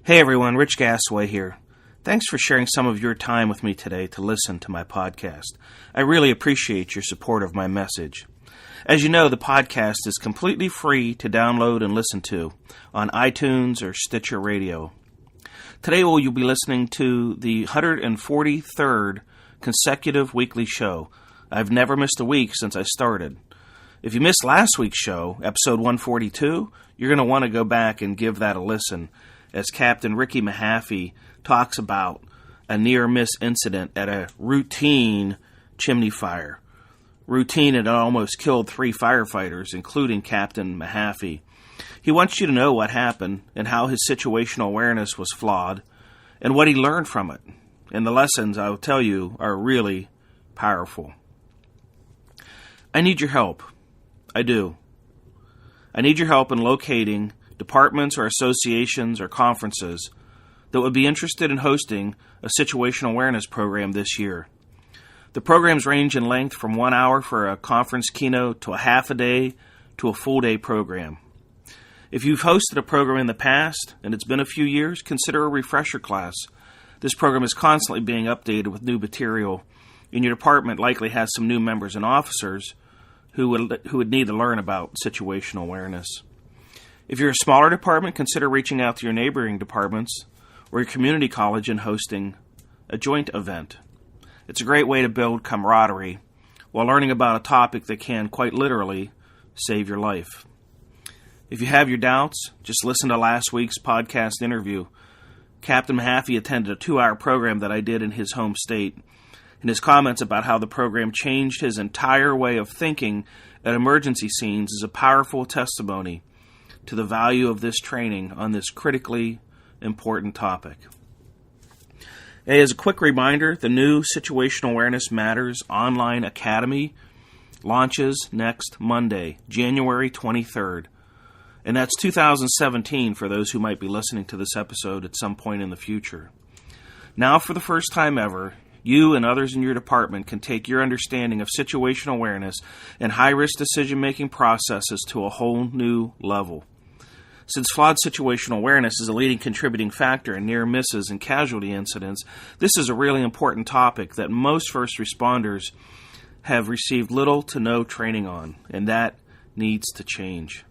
Hey everyone, Rich Gasaway here. Thanks for sharing some of your time with me today to listen to my podcast. I really appreciate your support of my message. As you know, the podcast is completely free to download and listen to on iTunes or Stitcher Radio. Today you'll be listening to the 143rd consecutive weekly show. I've never missed a week since I started. If you missed last week's show, episode 142, you're going to want to go back and give that a listen, as Captain Ricky Mahaffey talks about a near-miss incident at a routine chimney fire. Routine had almost killed 3 firefighters, including Captain Mahaffey. He wants you to know what happened and how his situational awareness was flawed and what he learned from it. And the lessons, I will tell you, are really powerful. I need your help. I do. I need your help in locating departments or associations or conferences that would be interested in hosting a situational awareness program this year. The programs range in length from 1 hour for a conference keynote to a half a day to a full day program. If you've hosted a program in the past and it's been a few years, consider a refresher class. This program is constantly being updated with new material, and your department likely has some new members and officers who would need to learn about situational awareness. If you're a smaller department, consider reaching out to your neighboring departments or your community college and hosting a joint event. It's a great way to build camaraderie while learning about a topic that can, quite literally, save your life. If you have your doubts, just listen to last week's podcast interview. Captain Mahaffey attended a 2-hour program that I did in his home state, and his comments about how the program changed his entire way of thinking at emergency scenes is a powerful testimony to the value of this training on this critically important topic. Hey, as a quick reminder, the new Situational Awareness Matters Online Academy launches next Monday, January 23rd. And that's 2017 for those who might be listening to this episode at some point in the future. Now, for the first time ever, you and others in your department can take your understanding of situational awareness and high-risk decision-making processes to a whole new level. Since flawed situational awareness is a leading contributing factor in near misses and casualty incidents, this is a really important topic that most first responders have received little to no training on, and that needs to change.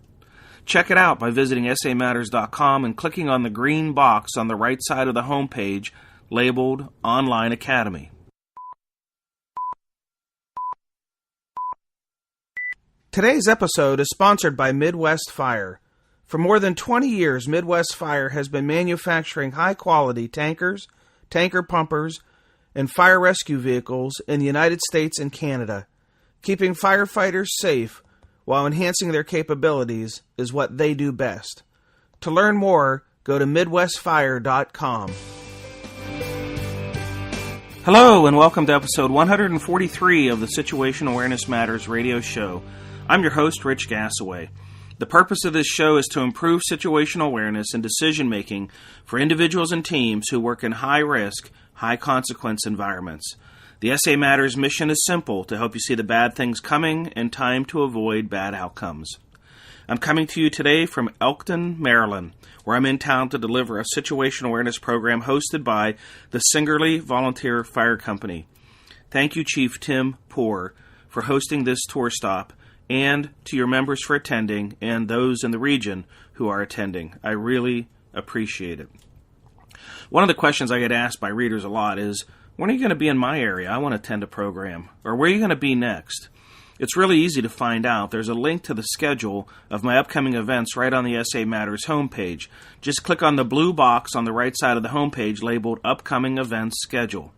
Check it out by visiting samatters.com and clicking on the green box on the right side of the homepage labeled Online Academy. Today's episode is sponsored by Midwest Fire. For more than 20 years, Midwest Fire has been manufacturing high-quality tankers, tanker pumpers, and fire rescue vehicles in the United States and Canada. Keeping firefighters safe while enhancing their capabilities is what they do best. To learn more, go to MidwestFire.com. Hello, and welcome to episode 143 of the Situational Awareness Matters radio show. I'm your host, Rich Gasaway. The purpose of this show is to improve situational awareness and decision-making for individuals and teams who work in high-risk, high-consequence environments. The SA Matters mission is simple: to help you see the bad things coming and time to avoid bad outcomes. I'm coming to you today from Elkton, Maryland, where I'm in town to deliver a situational awareness program hosted by the Singerly Volunteer Fire Company. Thank you, Chief Tim Poor, for hosting this tour stop, and to your members for attending, and those in the region who are attending. I really appreciate it. One of the questions I get asked by readers a lot is, when are you going to be in my area? I want to attend a program. Or where are you going to be next? It's really easy to find out. There's a link to the schedule of my upcoming events right on the SA Matters homepage. Just click on the blue box on the right side of the homepage labeled Upcoming Events Schedule.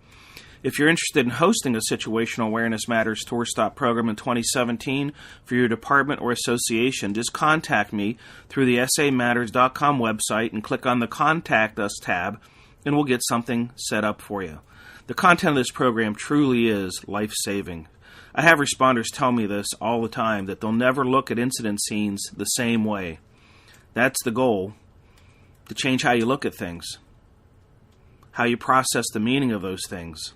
If you're interested in hosting a Situational Awareness Matters Tour Stop program in 2017 for your department or association, just contact me through the samatters.com website and click on the Contact Us tab, and we'll get something set up for you. The content of this program truly is life-saving. I have responders tell me this all the time, that they'll never look at incident scenes the same way. That's the goal, to change how you look at things, how you process the meaning of those things,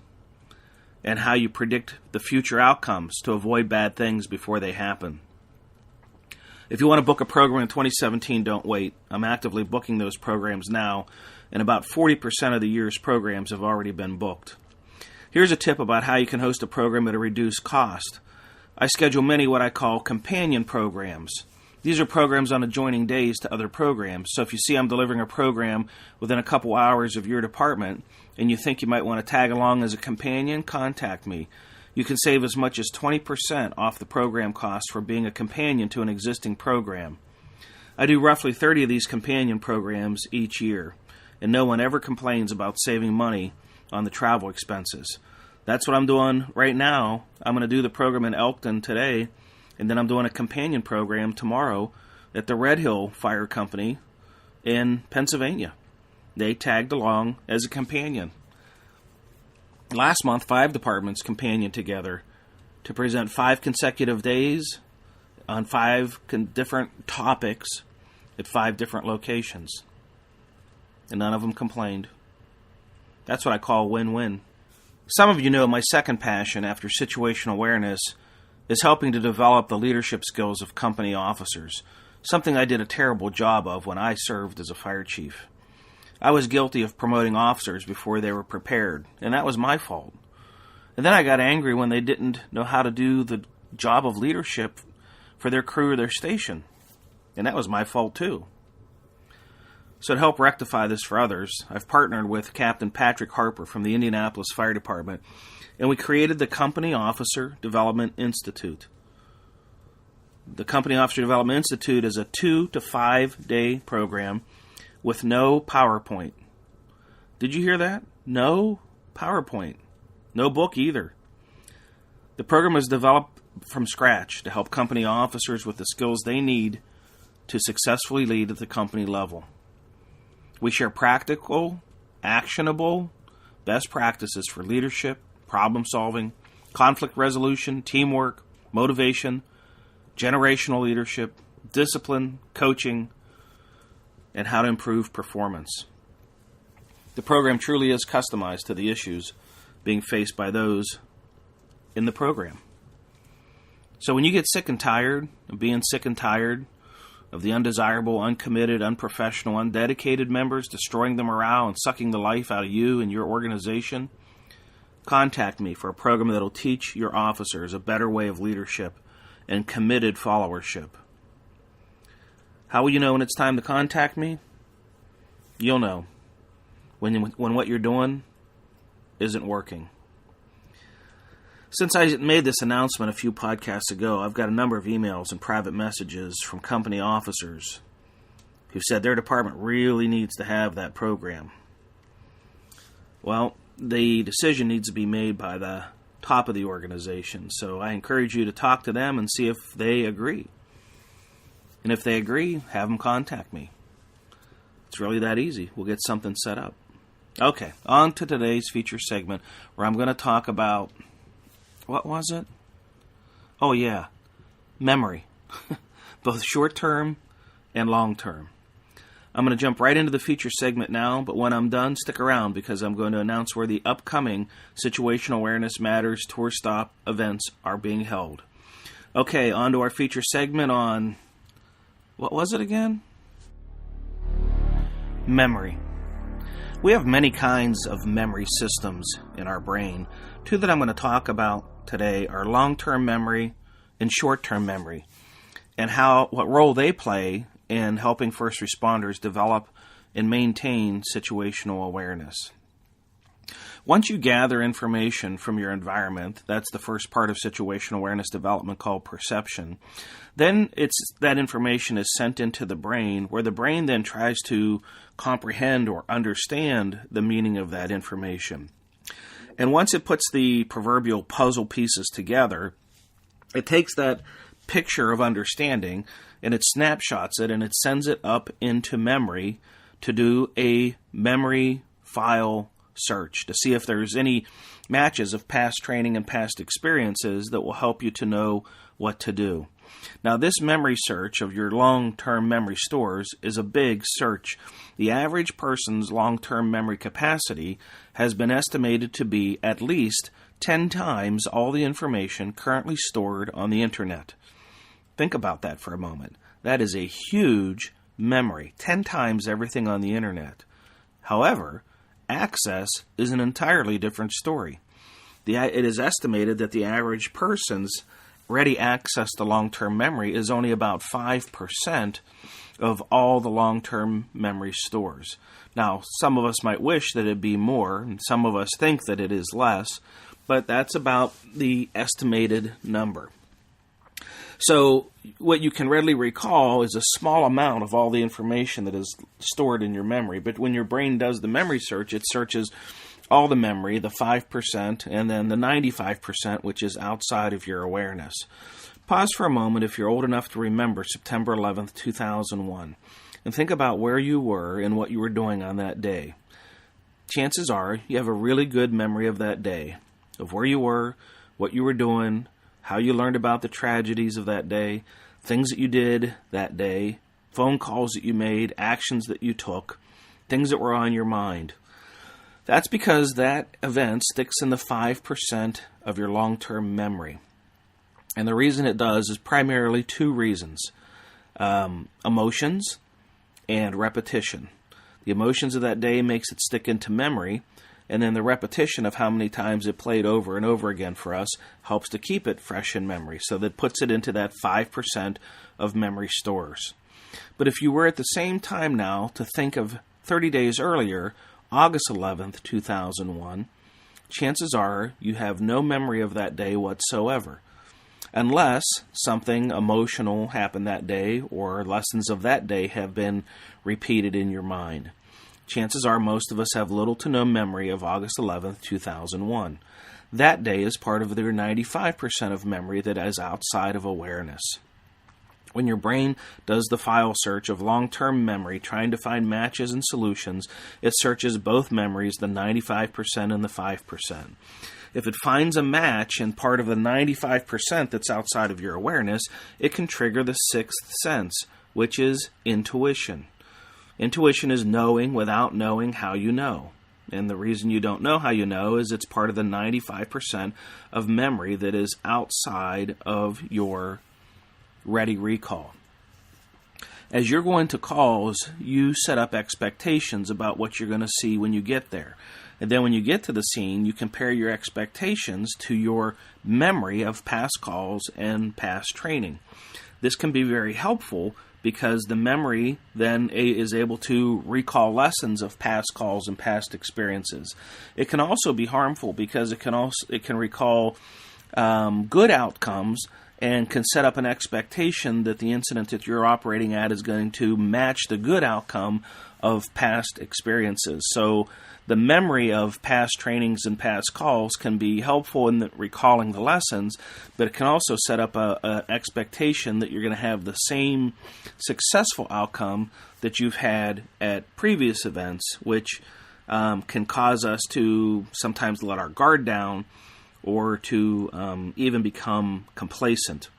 and how you predict the future outcomes to avoid bad things before they happen. If you want to book a program in 2017, don't wait. I'm actively booking those programs now, and about 40% of the year's programs have already been booked. Here's a tip about how you can host a program at a reduced cost. I schedule many what I call companion programs. These are programs on adjoining days to other programs. So if you see I'm delivering a program within a couple hours of your department and you think you might want to tag along as a companion, contact me. You can save as much as 20% off the program cost for being a companion to an existing program. I do roughly 30 of these companion programs each year, and no one ever complains about saving money on the travel expenses. That's what I'm doing right now. I'm going to do the program in Elkton today, and then I'm doing a companion program tomorrow at the Red Hill Fire Company in Pennsylvania. They tagged along as a companion. Last month, 5 departments companioned together to present 5 consecutive days on 5 different topics at 5 different locations. And none of them complained. That's what I call win-win. Some of you know my second passion after situational awareness is helping to develop the leadership skills of company officers, something I did a terrible job of when I served as a fire chief. I was guilty of promoting officers before they were prepared, and that was my fault. And then I got angry when they didn't know how to do the job of leadership for their crew or their station, and that was my fault too. So to help rectify this for others, I've partnered with Captain Patrick Harper from the Indianapolis Fire Department, and we created the Company Officer Development Institute. The Company Officer Development Institute is a 2 to 5 day program with no PowerPoint. Did you hear that? No PowerPoint. No book either. The program was developed from scratch to help company officers with the skills they need to successfully lead at the company level. We share practical, actionable, best practices for leadership, problem solving, conflict resolution, teamwork, motivation, generational leadership, discipline, coaching, and how to improve performance. The program truly is customized to the issues being faced by those in the program. So when you get sick and tired of being sick and tired of the undesirable, uncommitted, unprofessional, undedicated members destroying the morale and sucking the life out of you and your organization, contact me for a program that will teach your officers a better way of leadership and committed followership. How will you know when it's time to contact me? You'll know when what you're doing isn't working. Since I made this announcement a few podcasts ago, I've got a number of emails and private messages from company officers who said their department really needs to have that program. Well, the decision needs to be made by the top of the organization, so I encourage you to talk to them and see if they agree. And if they agree, have them contact me. It's really that easy. We'll get something set up. Okay, on to today's feature segment where I'm going to talk about, what was it? Oh yeah, memory. Both short-term and long-term. I'm going to jump right into the feature segment now, but when I'm done, stick around because I'm going to announce where the upcoming Situational Awareness Matters Tour Stop events are being held. Okay, on to our feature segment on, what was it again? Memory. We have many kinds of memory systems in our brain. 2 that I'm going to talk about today are long-term memory and short-term memory, and what role they play in helping first responders develop and maintain situational awareness. Once you gather information from your environment, that's the first part of situational awareness development called perception, then that information is sent into the brain, where the brain then tries to comprehend or understand the meaning of that information. And once it puts the proverbial puzzle pieces together, it takes that picture of understanding and it snapshots it and it sends it up into memory to do a memory file search to see if there's any matches of past training and past experiences that will help you to know what to do. Now, this memory search of your long-term memory stores is a big search. The average person's long-term memory capacity has been estimated to be at least 10 times all the information currently stored on the internet. Think about that for a moment. That is a huge memory, 10 times everything on the internet. However, access is an entirely different story. It is estimated that the average person's ready access to long-term memory is only about 5% of all the long-term memory stores. Now, some of us might wish that it be more, and some of us think that it is less, but that's about the estimated number. So what you can readily recall is a small amount of all the information that is stored in your memory. But when your brain does the memory search, it searches all the memory, the 5%, and then the 95%, which is outside of your awareness. Pause for a moment if you're old enough to remember September 11th, 2001, and think about where you were and what you were doing on that day. Chances are you have a really good memory of that day, of where you were, what you were doing, how you learned about the tragedies of that day, things that you did that day, phone calls that you made, actions that you took, things that were on your mind. That's because that event sticks in the 5% of your long-term memory. And the reason it does is primarily two reasons. Emotions and repetition. The emotions of that day makes it stick into memory, and then the repetition of how many times it played over and over again for us helps to keep it fresh in memory. So that puts it into that 5% of memory stores. But if you were at the same time now to think of 30 days earlier, August 11th, 2001, chances are you have no memory of that day whatsoever. Unless something emotional happened that day or lessons of that day have been repeated in your mind. Chances are most of us have little to no memory of August 11th, 2001. That day is part of their 95% of memory that is outside of awareness. When your brain does the file search of long-term memory, trying to find matches and solutions, it searches both memories, the 95% and the 5%. If it finds a match in part of the 95% that's outside of your awareness, it can trigger the sixth sense, which is intuition. Intuition is knowing without knowing how you know. And the reason you don't know how you know is it's part of the 95% of memory that is outside of your ready recall. As you're going to calls, you set up expectations about what you're going to see when you get there. And then when you get to the scene, you compare your expectations to your memory of past calls and past training. This can be very helpful because the memory then is able to recall lessons of past calls and past experiences. It can also be harmful because it can recall good outcomes and can set up an expectation that the incident that you're operating at is going to match the good outcome of past experiences. So the memory of past trainings and past calls can be helpful in recalling the lessons, but it can also set up an expectation that you're going to have the same successful outcome that you've had at previous events, which can cause us to sometimes let our guard down or to even become complacent.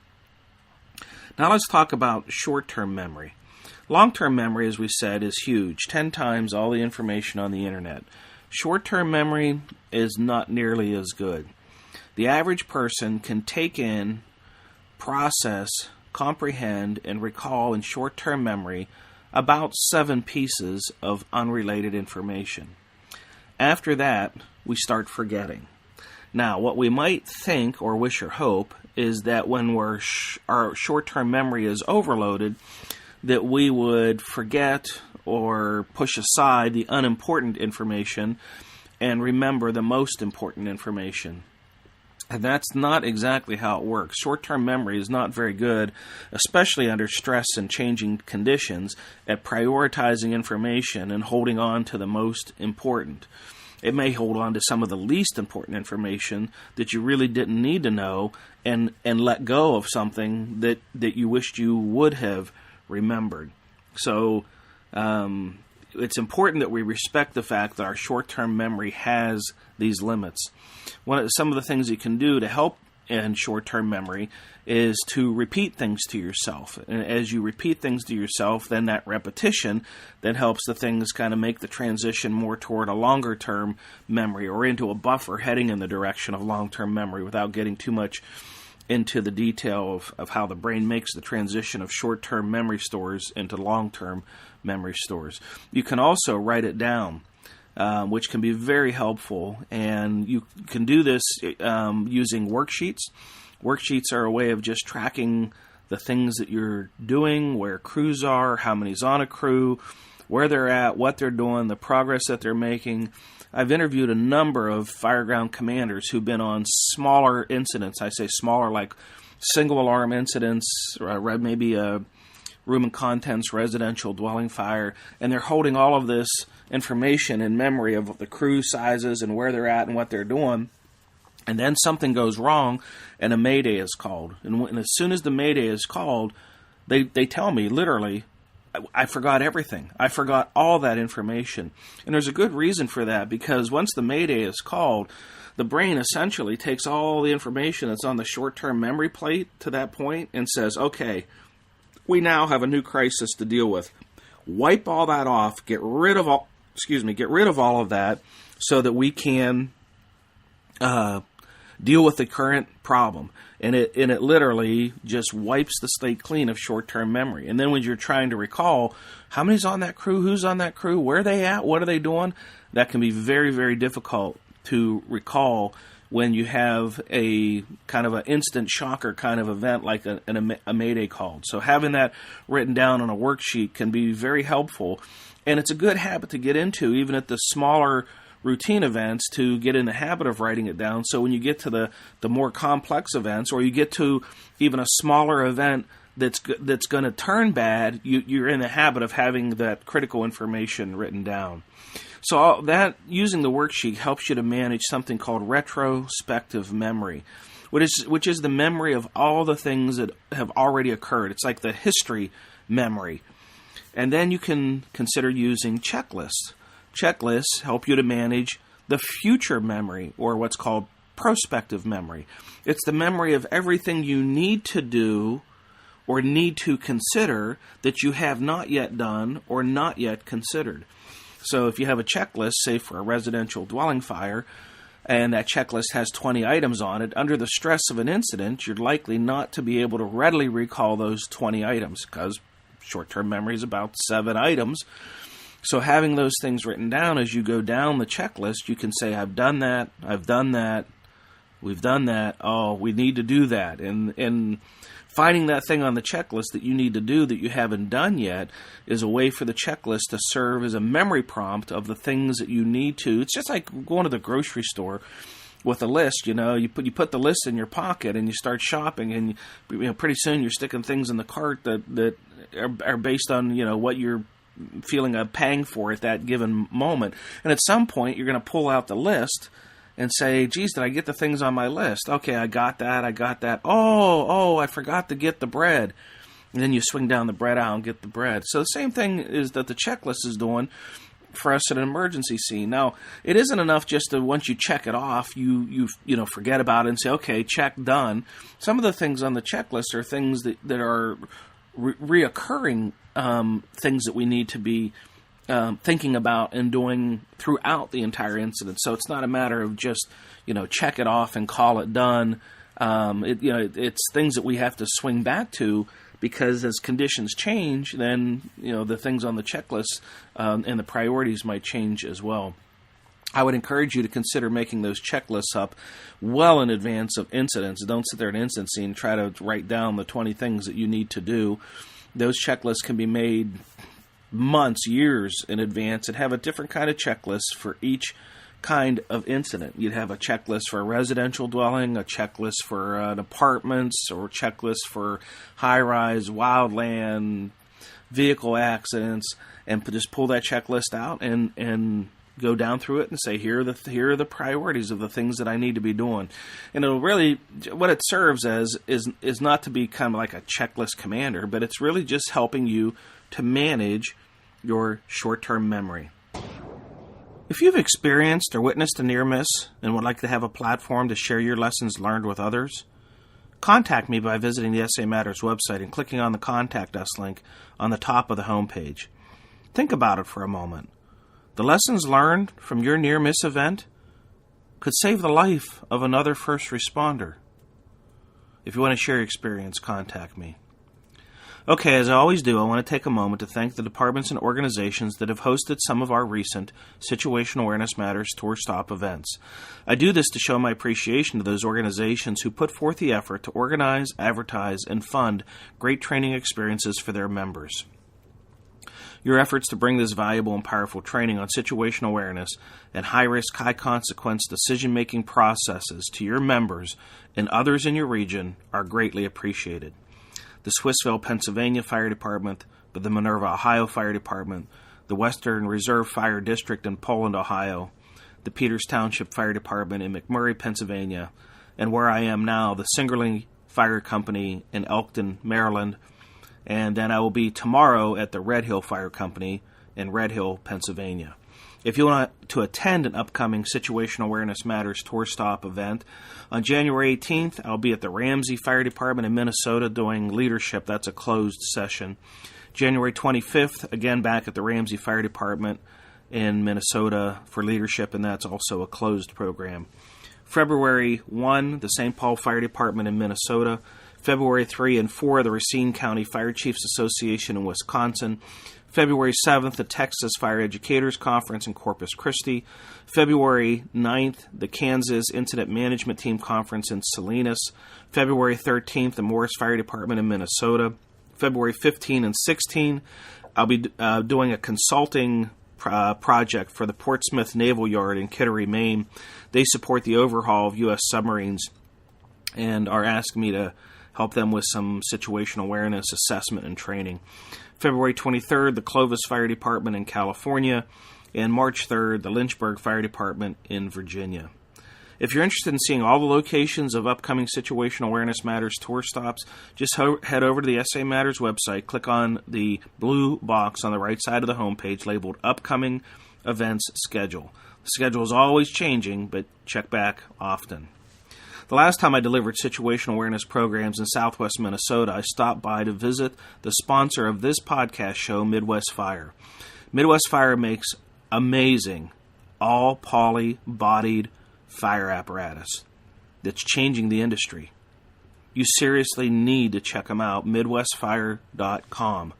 Now let's talk about short-term memory. Long-term memory, as we said, is huge, 10 times all the information on the internet. Short-term memory is not nearly as good. The average person can take in, process, comprehend, and recall in short-term memory about 7 pieces of unrelated information. After that, we start forgetting. Now, what we might think or wish or hope is that when our short-term memory is overloaded, that we would forget or push aside the unimportant information and remember the most important information. And that's not exactly how it works. Short-term memory is not very good, especially under stress and changing conditions, at prioritizing information and holding on to the most important. It may hold on to some of the least important information that you really didn't need to know and let go of something that you wished you would have remembered. So it's important that we respect the fact that our short-term memory has these limits. Some of the things you can do to help in short-term memory is to repeat things to yourself. And as you repeat things to yourself, then that repetition then helps the things kind of make the transition more toward a longer-term memory or into a buffer heading in the direction of long-term memory without getting too much into the detail of how the brain makes the transition of short-term memory stores into long-term memory stores. You can also write it down, which can be very helpful, and you can do this using worksheets. Worksheets are a way of just tracking the things that you're doing, where crews are, how many's on a crew, where they're at, what they're doing, the progress that they're making. I've interviewed a number of fireground commanders who've been on smaller incidents. I say smaller, like single alarm incidents, or maybe a room and contents residential dwelling fire, and they're holding all of this information in memory of the crew sizes and where they're at and what they're doing. And then something goes wrong, and a mayday is called. And as soon as the mayday is called, they tell me, literally, I forgot everything. I forgot all that information. And there's a good reason for that, because once the mayday is called, the brain essentially takes all the information that's on the short-term memory plate to that point and says, okay, we now have a new crisis to deal with. Wipe all that off, get rid of all of that so that we can deal with the current problem. And it literally just wipes the slate clean of short-term memory. And then when you're trying to recall how many's on that crew, who's on that crew, where are they at, what are they doing, that can be very, very difficult to recall when you have a kind of an instant shocker kind of event like a mayday called. So having that written down on a worksheet can be very helpful. And it's a good habit to get into, even at the smaller routine events, to get in the habit of writing it down. So when you get to the more complex events, or you get to even a smaller event that's going to turn bad, you're in the habit of having that critical information written down. So that, using the worksheet, helps you to manage something called retrospective memory, which is the memory of all the things that have already occurred. It's like the history memory. And then you can consider using checklists. Checklists help you to manage the future memory, or what's called prospective memory. It's the memory of everything you need to do or need to consider that you have not yet done or not yet considered. So if you have a checklist, say for a residential dwelling fire, and that checklist has 20 items on it, under the stress of an incident, you're likely not to be able to readily recall those 20 items, because short-term memory is about 7 items. So having those things written down as you go down the checklist, you can say, I've done that, we've done that, oh, we need to do that. And finding that thing on the checklist that you need to do that you haven't done yet is a way for the checklist to serve as a memory prompt of the things that you need to. It's just like going to the grocery store with a list. You put the list in your pocket and you start shopping, and pretty soon you're sticking things in the cart that are based on what you're feeling a pang for at that given moment. And at some point you're going to pull out the list and say, geez, did I get the things on my list? Okay, I got that. Oh, I forgot to get the bread. And then you swing down the bread aisle and get the bread. So the same thing is that the checklist is doing for us at an emergency scene. Now, it isn't enough just to, once you check it off, you forget about it and say, okay, check, done. Some of the things on the checklist are things that are reoccurring things that we need to be thinking about and doing throughout the entire incident. So it's not a matter of just check it off and call it done. It's things that we have to swing back to, because as conditions change, then the things on the checklist and the priorities might change as well. I would encourage you to consider making those checklists up well in advance of incidents. Don't sit there at an incident scene and try to write down the 20 things that you need to do. Those checklists can be made months, years in advance, and have a different kind of checklist for each kind of incident. You'd have a checklist for a residential dwelling, a checklist for an apartments, or a checklist for high-rise, wildland, vehicle accidents, and just pull that checklist out and go down through it and say, here are the priorities of the things that I need to be doing. And it'll really, what it serves as is not to be kind of like a checklist commander, but it's really just helping you to manage your short-term memory. If you've experienced or witnessed a near miss and would like to have a platform to share your lessons learned with others, contact me by visiting the SA Matters website and clicking on the Contact Us link on the top of the homepage. Think about it for a moment. The lessons learned from your near-miss event could save the life of another first responder. If you want to share your experience, contact me. Okay, as I always do, I want to take a moment to thank the departments and organizations that have hosted some of our recent Situational Awareness Matters Tour Stop events. I do this to show my appreciation to those organizations who put forth the effort to organize, advertise, and fund great training experiences for their members. Your efforts to bring this valuable and powerful training on situational awareness and high-risk, high-consequence decision-making processes to your members and others in your region are greatly appreciated. The Swissville, Pennsylvania Fire Department, the Minerva, Ohio Fire Department, the Western Reserve Fire District in Poland, Ohio, the Peters Township Fire Department in McMurray, Pennsylvania, and where I am now, the Singerling Fire Company in Elkton, Maryland, and then I will be tomorrow at the Red Hill Fire Company in Red Hill, Pennsylvania. If you want to attend an upcoming Situational Awareness Matters Tour Stop event, on January 18th, I'll be at the Ramsey Fire Department in Minnesota doing leadership. That's a closed session. January 25th, again back at the Ramsey Fire Department in Minnesota for leadership, and that's also a closed program. February 1, the St. Paul Fire Department in Minnesota. February 3 and 4, the Racine County Fire Chiefs Association in Wisconsin. February 7th, the Texas Fire Educators Conference in Corpus Christi. February 9th, the Kansas Incident Management Team Conference in Salinas. February 13th, the Morris Fire Department in Minnesota. February 15 and 16, I'll be doing a consulting project for the Portsmouth Naval Yard in Kittery, Maine. They support the overhaul of U.S. submarines and are asking me to help them with some situational awareness assessment and training. February 23rd, the Clovis Fire Department in California, and March 3rd, the Lynchburg Fire Department in Virginia. If you're interested in seeing all the locations of upcoming Situational Awareness Matters tour stops, just head over to the SA Matters website, click on the blue box on the right side of the homepage labeled Upcoming Events Schedule. The schedule is always changing, but check back often. The last time I delivered situational awareness programs in southwest Minnesota, I stopped by to visit the sponsor of this podcast show, Midwest Fire. Midwest Fire makes amazing, all-poly-bodied fire apparatus that's changing the industry. You seriously need to check them out, MidwestFire.com.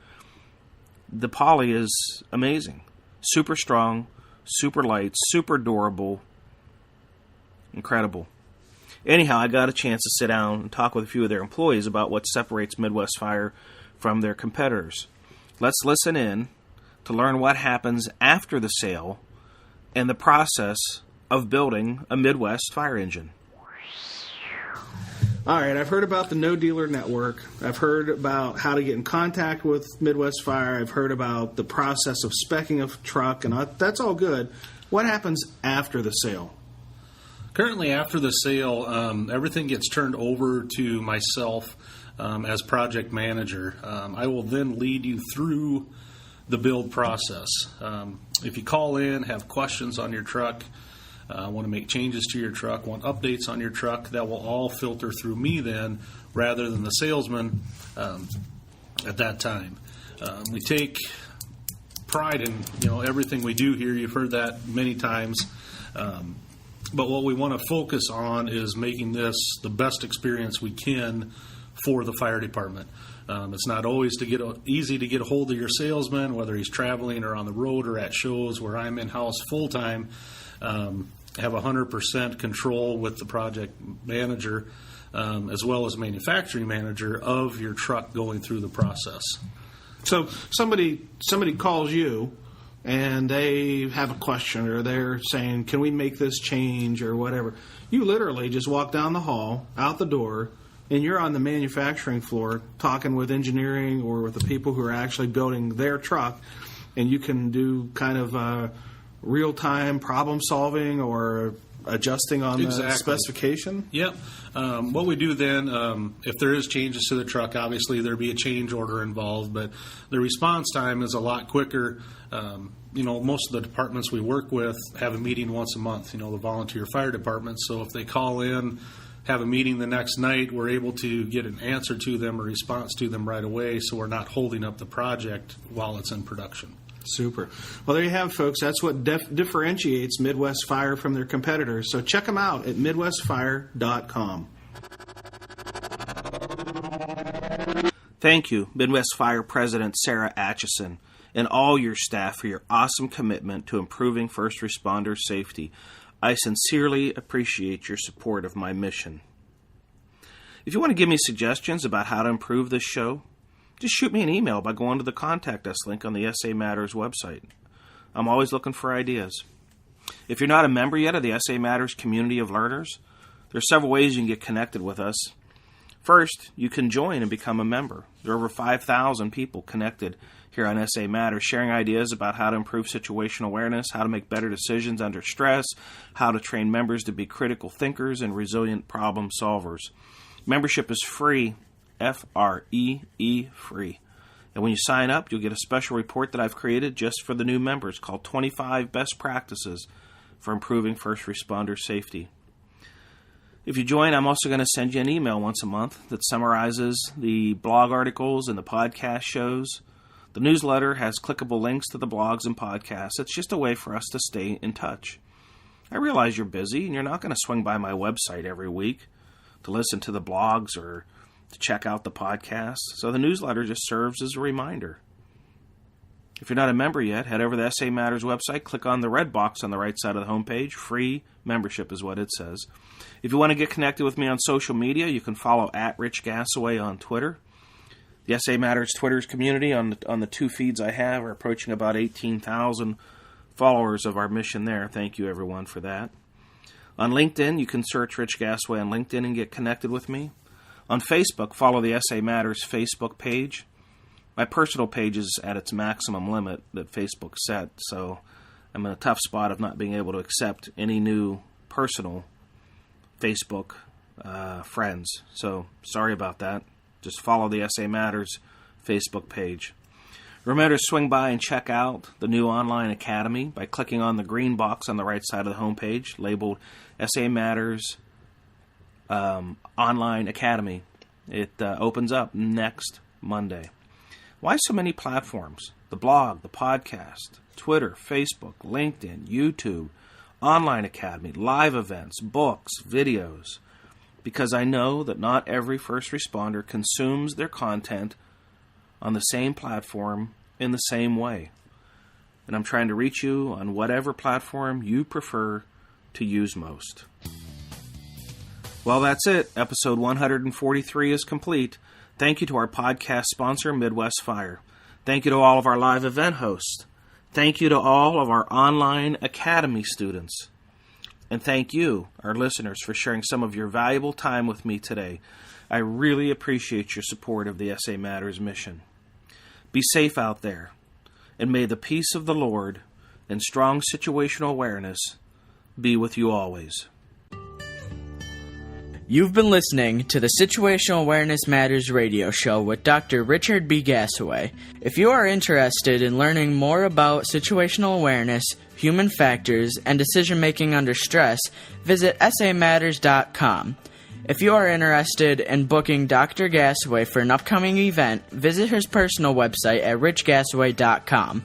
The poly is amazing. Super strong, super light, super durable, incredible. Anyhow, I got a chance to sit down and talk with a few of their employees about what separates Midwest Fire from their competitors. Let's listen in to learn what happens after the sale and the process of building a Midwest fire engine. All right, I've heard about the No Dealer Network. I've heard about how to get in contact with Midwest Fire. I've heard about the process of speccing a truck, and that's all good. What happens after the sale? Currently, after the sale, everything gets turned over to myself as project manager. I will then lead you through the build process. If you call in, have questions on your truck, want to make changes to your truck, want updates on your truck, that will all filter through me then rather than the salesman at that time. We take pride in everything we do here. You've heard that many times. But what we want to focus on is making this the best experience we can for the fire department. It's not always easy to get a hold of your salesman, whether he's traveling or on the road or at shows where I'm in-house full-time. Have 100% control with the project manager as well as manufacturing manager of your truck going through the process. So somebody calls you and they have a question or they're saying, can we make this change or whatever. You literally just walk down the hall, out the door, and you're on the manufacturing floor talking with engineering or with the people who are actually building their truck, and you can do kind of real-time problem solving or adjusting on the specification? Yep. What we do then, if there is changes to the truck, obviously there'd be a change order involved, but the response time is a lot quicker. Most of the departments we work with have a meeting once a month, the volunteer fire department. So if they call in, have a meeting the next night, we're able to get an answer to them, a response to them right away, so we're not holding up the project while it's in production. Super. Well, there you have it, folks. That's what differentiates Midwest Fire from their competitors. So check them out at MidwestFire.com. Thank you, Midwest Fire President Sarah Atchison, and all your staff for your awesome commitment to improving first responder safety. I sincerely appreciate your support of my mission. If you want to give me suggestions about how to improve this show, just shoot me an email by going to the Contact Us link on the SA Matters website. I'm always looking for ideas. If you're not a member yet of the SA Matters community of learners, there are several ways you can get connected with us. First, you can join and become a member. There are over 5,000 people connected here on SA Matters, sharing ideas about how to improve situational awareness, how to make better decisions under stress, how to train members to be critical thinkers and resilient problem solvers. Membership is free, F-R-E-E, free. And when you sign up, you'll get a special report that I've created just for the new members called 25 Best Practices for Improving First Responder Safety. If you join, I'm also going to send you an email once a month that summarizes the blog articles and the podcast shows. The newsletter has clickable links to the blogs and podcasts. It's just a way for us to stay in touch. I realize you're busy and you're not going to swing by my website every week to listen to the blogs or to check out the podcast, so the newsletter just serves as a reminder. If you're not a member yet, head over to the SA Matters website, click on the red box on the right side of the homepage. Free membership is what it says. If you want to get connected with me on social media, you can follow @Rich Gasaway on Twitter. The SA Matters Twitter's community on the two feeds I have are approaching about 18,000 followers of our mission there. Thank you, everyone, for that. On LinkedIn, you can search Rich Gasaway on LinkedIn and get connected with me. On Facebook, follow the SA Matters Facebook page. My personal page is at its maximum limit that Facebook set, so I'm in a tough spot of not being able to accept any new personal Facebook friends. So sorry about that. Just follow the SA Matters Facebook page. Remember to swing by and check out the new online academy by clicking on the green box on the right side of the homepage labeled SA Matters Online Academy. It opens up next Monday. Why so many platforms? The blog, the podcast, Twitter, Facebook, LinkedIn, YouTube, Online Academy, live events, books, videos. Because I know that not every first responder consumes their content on the same platform in the same way. And I'm trying to reach you on whatever platform you prefer to use most. Well, that's it. Episode 143 is complete. Thank you to our podcast sponsor, Midwest Fire. Thank you to all of our live event hosts. Thank you to all of our online academy students. And thank you, our listeners, for sharing some of your valuable time with me today. I really appreciate your support of the SA Matters mission. Be safe out there, and may the peace of the Lord and strong situational awareness be with you always. You've been listening to the Situational Awareness Matters radio show with Dr. Richard B. Gasaway. If you are interested in learning more about situational awareness, human factors, and decision-making under stress, visit samatters.com. If you are interested in booking Dr. Gasaway for an upcoming event, visit his personal website at richgasaway.com.